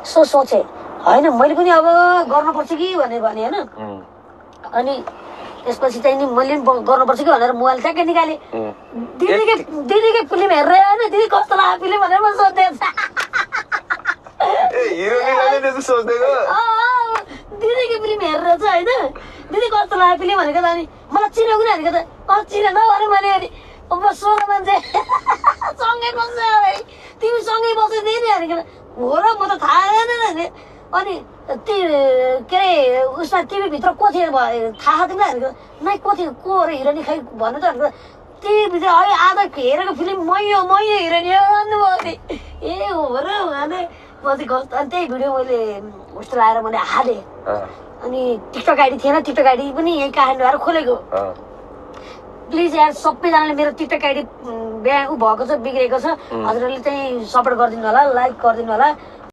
सोचेँ होइन मैले पनि अब गर्नुपर्छ कि भने होइन अनि त्यसपछि चाहिँ नि मैले पनि गर्नुपर्छ कि भनेर मोबाइल ट्याक्कै निकालेँ दिदीकै फिल्म हेरेर होइन दिदी कस्तो लाग्यो फिल्म भनेर म सोध्दै दिदीको फिल्म हेरेर चाहिँ होइन दिदी कस्तो लाग्यो फिल्म भनेको त अनि मलाई चिनेको नि हानेको त चिने नभएर मैले अनि अब सोह्र मान्छे सँगै बस्छ तिमी सँगै बस्दै दिए नि हानेको हो र म त थाहा छैन अनि के अरे उसमा टिभीभित्र को थियो थाहा थिएन हानेको नै को थियो को अरे हिरोनी खै भन्नु त हानेको टिभीभित्र अहिले आधा हेरेको फिल्म मै हिरोनी हो भन्नुभयो नि ए हो र उहाँले म चाहिँ कस्तो अनि त्यही भिडियो मैले उस्तो लाएर मैले हालेँ अनि टिकटक आइडी थिएन टिकटक आइडी पनि यहीँ काठमाडौँ आएर खोलेको प्लिज यार सबैजनाले मेरो टिकटक आइडी भएको छ बिग्रेको छ हजुरहरूले चाहिँ सपोर्ट गरिदिनु होला लाइक गरिदिनु होला